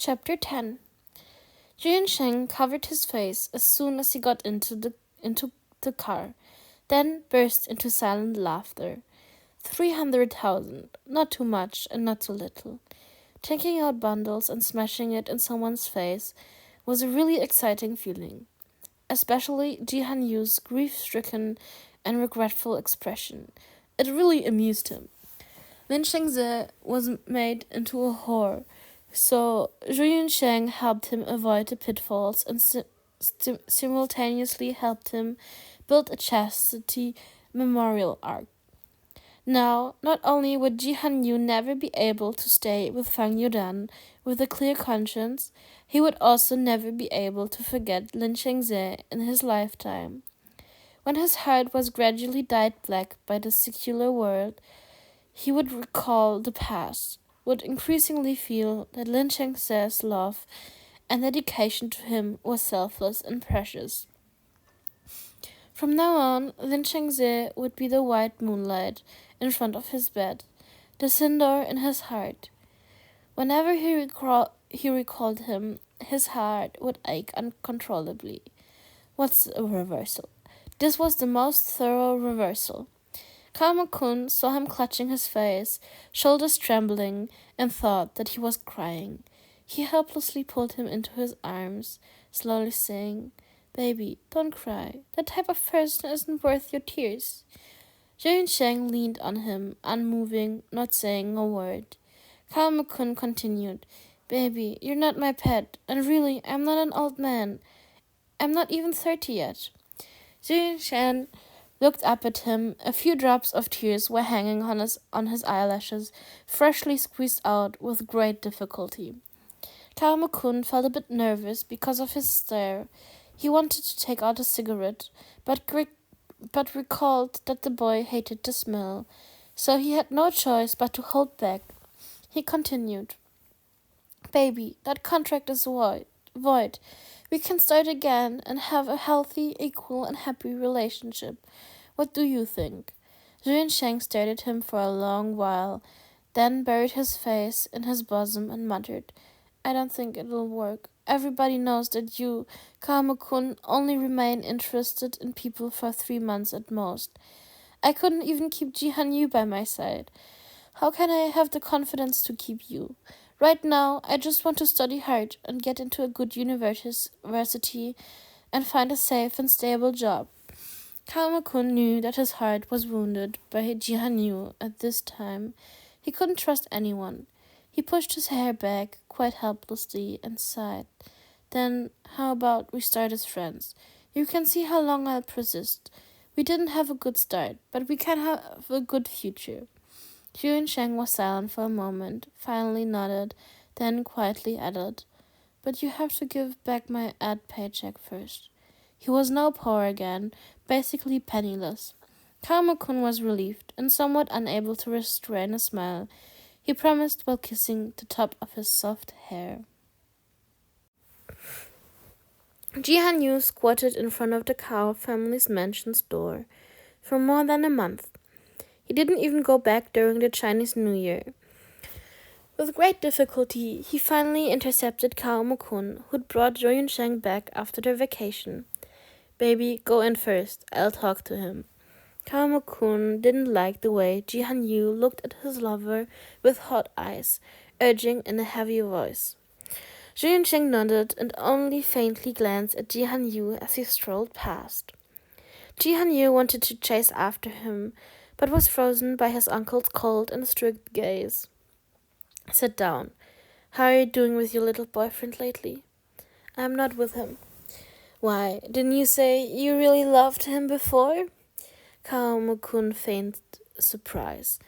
Chapter 10. Jian Sheng covered his face as soon as he got into the car, then burst into silent laughter. 300,000, not too much and not too little. Taking out bundles and smashing it in someone's face was a really exciting feeling, especially Jihan Yu's grief-stricken and regretful expression. It really amused him. Lin Shengze was made into a whore, so Zhu Yunsheng helped him avoid the pitfalls and simultaneously helped him build a chastity memorial arc. Now, not only would Jihan Yu never be able to stay with Fang Yudan with a clear conscience, he would also never be able to forget Lin Shengze in his lifetime. When his heart was gradually dyed black by the secular world, he would recall the past, would increasingly feel that Lin Shengze's love and dedication to him was selfless and precious. From now on, Lin Shengze would be the white moonlight in front of his bed, the cinder in his heart. Whenever he recalled him, his heart would ache uncontrollably. What's a reversal? This was the most thorough reversal. Kama-kun saw him clutching his face, shoulders trembling, and thought that he was crying. He helplessly pulled him into his arms, slowly saying, "Baby, don't cry. That type of person isn't worth your tears." Zhou Sheng leaned on him, unmoving, not saying a word. Kama-kun continued, "Baby, you're not my pet, and really, I'm not an old man. I'm not even 30 yet." Zhou Sheng looked up at him. A few drops of tears were hanging on his eyelashes, freshly squeezed out with great difficulty. Kama-kun felt a bit nervous because of his stare. He wanted to take out a cigarette, but recalled that the boy hated the smell, so he had no choice but to hold back. He continued, "Baby, that contract is void. We can start again and have a healthy, equal, and happy relationship. What do you think?" Zhu Sheng stared at him for a long while, then buried his face in his bosom and muttered, "I don't think it'll work. Everybody knows that you, Kama-kun, only remain interested in people for 3 months at most. I couldn't even keep Jihan Yu by my side. How can I have the confidence to keep you? Right now, I just want to study hard and get into a good university and find a safe and stable job." Kama-kun knew that his heart was wounded by Jihan Yu at this time. He couldn't trust anyone. He pushed his hair back quite helplessly and sighed. "Then how about we start as friends? You can see how long I'll persist. We didn't have a good start, but we can have a good future." Zhu Sheng was silent for a moment, finally nodded, then quietly added, "But you have to give back my ad paycheck first." He was now poor again, basically penniless. Kama-kun was relieved and somewhat unable to restrain a smile. He promised while kissing the top of his soft hair. Jihan Yu squatted in front of the Kao family's mansion's door for more than a month. He didn't even go back during the Chinese New Year. With great difficulty, he finally intercepted Kama-kun, who'd brought Zhou Yunsheng back after their vacation. "Baby, go in first. I'll talk to him." Kama-kun didn't like the way Jihan Yu looked at his lover with hot eyes, urging in a heavy voice. Zhu Yunsheng nodded and only faintly glanced at Jihan Yu as he strolled past. Jihan Yu wanted to chase after him, but was frozen by his uncle's cold and strict gaze. "Sit down. How are you doing with your little boyfriend lately?" "I'm not with him." "Why, didn't you say you really loved him before?" Kama-kun feigned surprise.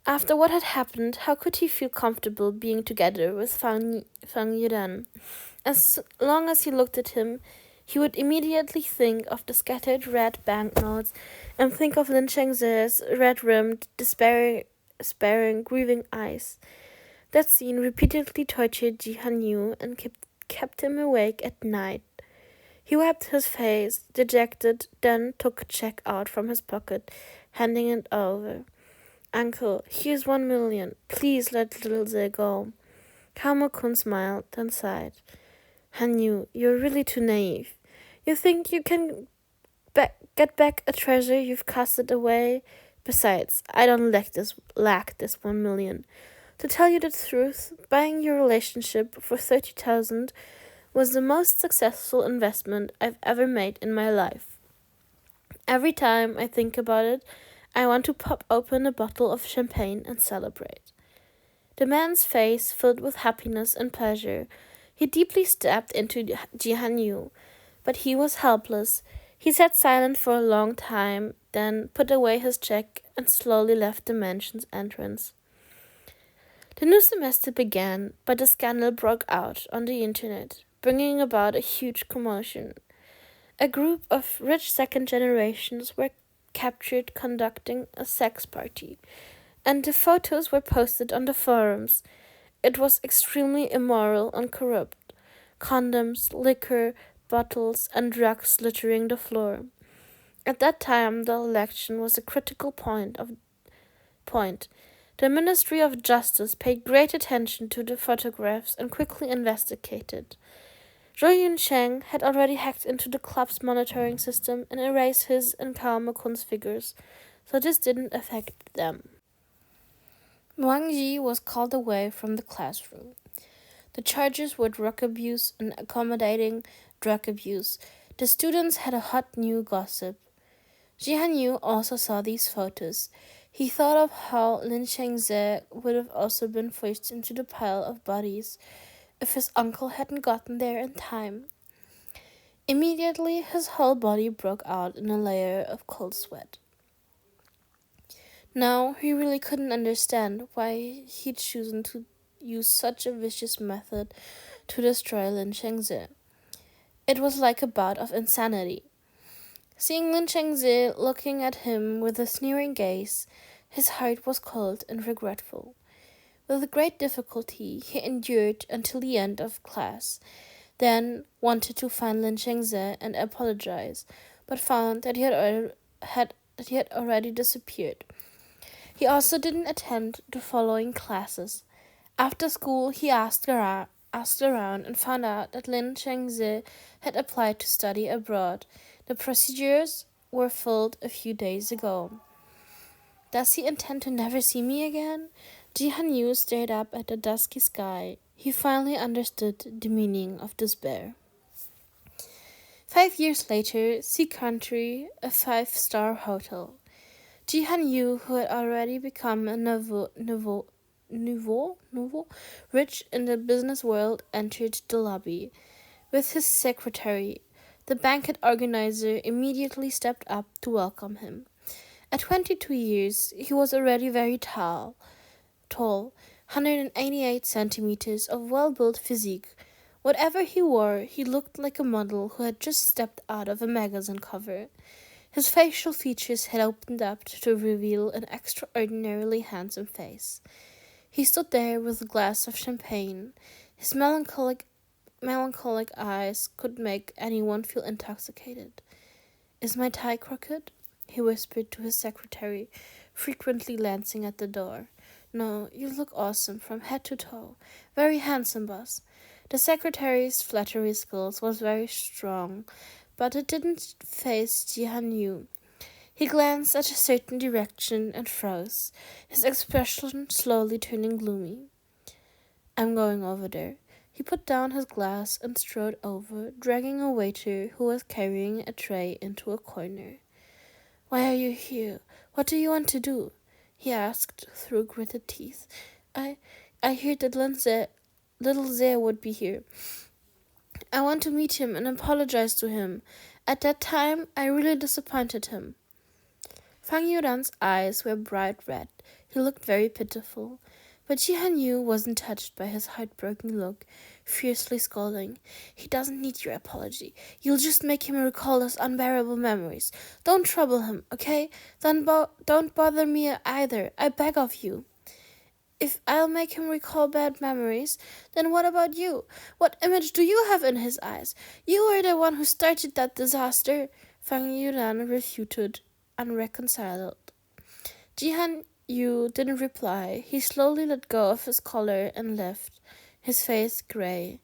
After what had happened, how could he feel comfortable being together with Fang Yudan? As long as he looked at him, he would immediately think of the scattered red banknotes and think of Lin Shengze's red-rimmed, despairing, grieving eyes. That scene repeatedly tortured Jihan Yu and kept him awake at night. He wiped his face, dejected, then took a check out from his pocket, handing it over. "Uncle, here's 1 million. Please let little Zhe go." Kamokun smiled, then sighed. Hanyu, you're really too naive. You think you can get back a treasure you've casted away? Besides, I don't lack this 1 million. To tell you the truth, buying your relationship for 30,000 was the most successful investment I've ever made in my life. Every time I think about it, I want to pop open a bottle of champagne and celebrate. The man's face filled with happiness and pleasure. He deeply stabbed into Jihanyu, but he was helpless. He sat silent for a long time, then put away his check and slowly left the mansion's entrance. The new semester began, but a scandal broke out on the internet, bringing about a huge commotion. A group of rich second generations were captured conducting a sex party, and the photos were posted on the forums. It was extremely immoral and corrupt. Condoms, liquor, bottles, and drugs littering the floor. At that time, the election was a critical point. The Ministry of Justice paid great attention to the photographs and quickly investigated. Zhou Yunsheng had already hacked into the club's monitoring system and erased his and Kao Makun's figures, so this didn't affect them. Wang Yi was called away from the classroom. The charges were drug abuse and accommodating drug abuse. The students had a hot new gossip. Jihan Yu also saw these photos. He thought of how Lin Shengze would have also been forced into the pile of bodies if his uncle hadn't gotten there in time. Immediately, his whole body broke out in a layer of cold sweat. Now, he really couldn't understand why he'd chosen to use such a vicious method to destroy Lin Shengze. It was like a bout of insanity. Seeing Lin Shengze looking at him with a sneering gaze, his heart was cold and regretful. With great difficulty, he endured until the end of class, then wanted to find Lin Shengze and apologize, but found that he had already disappeared. He also didn't attend the following classes. After school, he asked around and found out that Lin Shengze had applied to study abroad. The procedures were filled a few days ago. Does he intend to never see me again? Jihan Yu stared up at the dusky sky. He finally understood the meaning of despair. 5 years later, Sea Country, a 5-star hotel. Jihan Yu, who had already become a nouveau rich in the business world, entered the lobby. With his secretary, the banquet organizer immediately stepped up to welcome him. At 22 years, he was already very tall, 188 centimeters of well-built physique. Whatever he wore, he looked like a model who had just stepped out of a magazine cover. His facial features had opened up to reveal an extraordinarily handsome face. He stood there with a glass of champagne. His melancholic eyes could make anyone feel intoxicated. "Is my tie crooked?" he whispered to his secretary, frequently glancing at the door. "No, you look awesome from head to toe. Very handsome, boss." The secretary's flattery skills was very strong, but it didn't faze Jihan Yu. He glanced at a certain direction and froze, his expression slowly turning gloomy. "I'm going over there." He put down his glass and strode over, dragging a waiter who was carrying a tray into a corner. "Why are you here? What do you want to do?" he asked through gritted teeth. I heard that little Zhe would be here. I want to meet him and apologize to him. At that time, I really disappointed him." Fang Yudan's eyes were bright red. He looked very pitiful. But Jihan Yu wasn't touched by his heartbroken look, fiercely scolding. "He doesn't need your apology. You'll just make him recall those unbearable memories. Don't trouble him, okay? Don't bother me either. I beg of you." "If I'll make him recall bad memories, then what about you? What image do you have in his eyes? You were the one who started that disaster," Fang Yudan refuted, unreconciled. Jihan Yu didn't reply. He slowly let go of his collar and left. his face gray.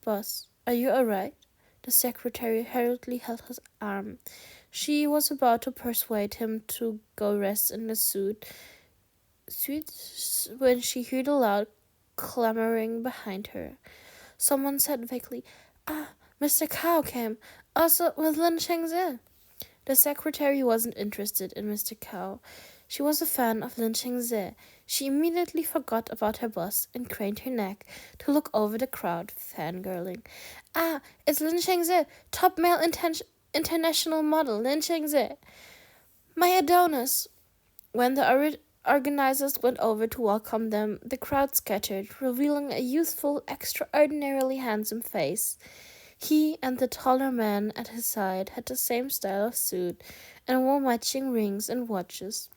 "Boss, are you all right?" The secretary hurriedly held his arm. She was about to persuade him to go rest in the suite when she heard a loud clamoring behind her. Someone said vaguely, "Ah, Mr. Cow came, also with Lin Chengzi." The secretary wasn't interested in Mr. Cow. She was a fan of Lin Chengzi. She immediately forgot about her boss and craned her neck to look over the crowd, fangirling. "Ah, it's Lin Chengzi, top male international model, Lin Chengzi. My Adonis." When the organizers went over to welcome them, the crowd scattered, revealing a youthful, extraordinarily handsome face. He and the taller man at his side had the same style of suit and wore matching rings and watches.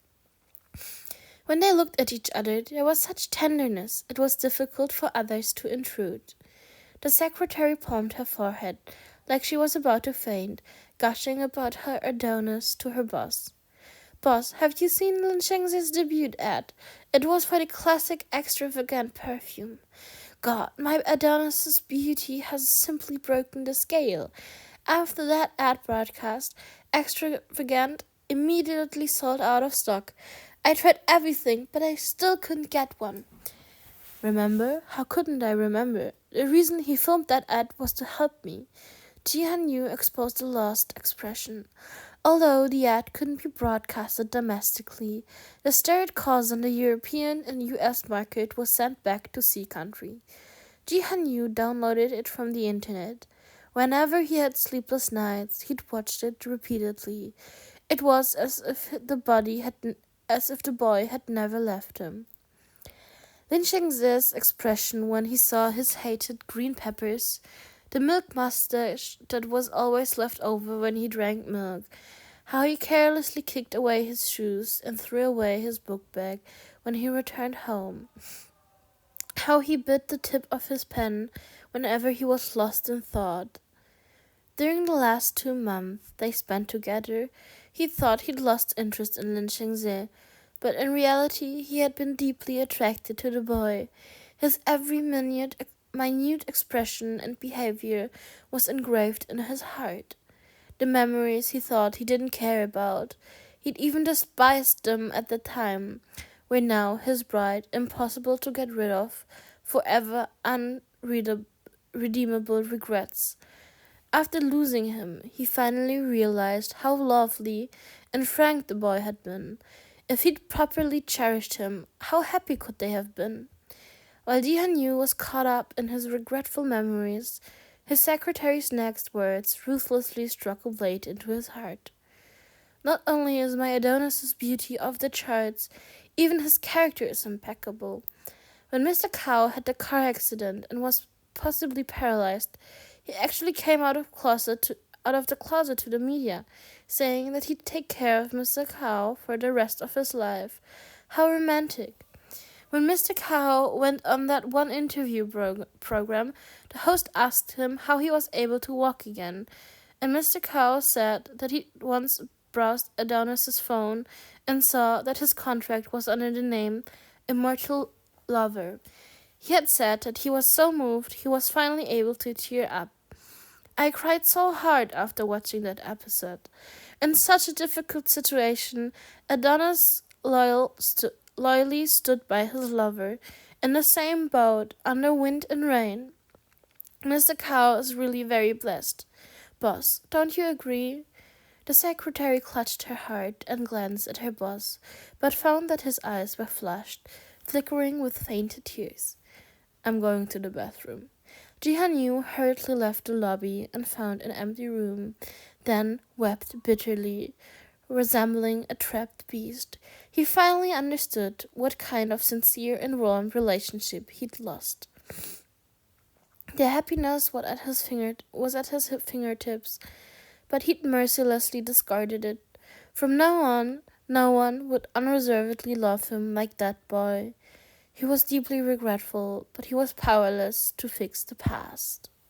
When they looked at each other, there was such tenderness it was difficult for others to intrude. The secretary palmed her forehead, like she was about to faint, gushing about her Adonis to her boss. "Boss, have you seen Lin Shengzi's debut ad? It was for the classic extravagant perfume. God, my Adonis's beauty has simply broken the scale. After that ad broadcast, extravagant immediately sold out of stock. I tried everything, but I still couldn't get one." Remember? How couldn't I remember? The reason he filmed that ad was to help me. Jihan Yu exposed the lost expression. Although the ad couldn't be broadcasted domestically, the stir it caused on the European and US market was sent back to C country. Jihan Yu downloaded it from the internet. Whenever he had sleepless nights, he'd watched it repeatedly. It was as if the boy had never left him. Lin Shengzi's expression when he saw his hated green peppers, the milk mustache that was always left over when he drank milk, how he carelessly kicked away his shoes and threw away his book bag when he returned home, how he bit the tip of his pen whenever he was lost in thought. During the last 2 months they spent together, he thought he'd lost interest in Lin Shengzi, but in reality he had been deeply attracted to the boy. His every minute expression and behavior was engraved in his heart. The memories he thought he didn't care about, he'd even despised them at the time, were now his bride, impossible to get rid of, forever unredeemable regrets. After losing him, he finally realized how lovely and frank the boy had been. If he'd properly cherished him, how happy could they have been? While Jihan Yu was caught up in his regretful memories, his secretary's next words ruthlessly struck a blade into his heart. "Not only is my Adonis's beauty off the charts, even his character is impeccable. When Mr. Cow had the car accident and was possibly paralyzed, he actually came out of the closet to the media, saying that he'd take care of Mr. Cow for the rest of his life. How romantic." When Mr. Cow went on that one interview program, the host asked him how he was able to walk again, and Mr. Cow said that he once browsed Adonis's phone and saw that his contract was under the name Immortal Lover. He had said that he was so moved he was finally able to tear up. "I cried so hard after watching that episode. In such a difficult situation, Adonis loyally stood by his lover, in the same boat, under wind and rain. Mr. Cow is really very blessed. Boss, don't you agree?" The secretary clutched her heart and glanced at her boss, but found that his eyes were flushed, flickering with faint tears. "I'm going to the bathroom." Jihan Yu hurriedly left the lobby and found an empty room, then wept bitterly, resembling a trapped beast. He finally understood what kind of sincere and warm relationship he'd lost. Their happiness was at his fingertips, but he'd mercilessly discarded it. From now on, no one would unreservedly love him like that boy. He was deeply regretful, but he was powerless to fix the past.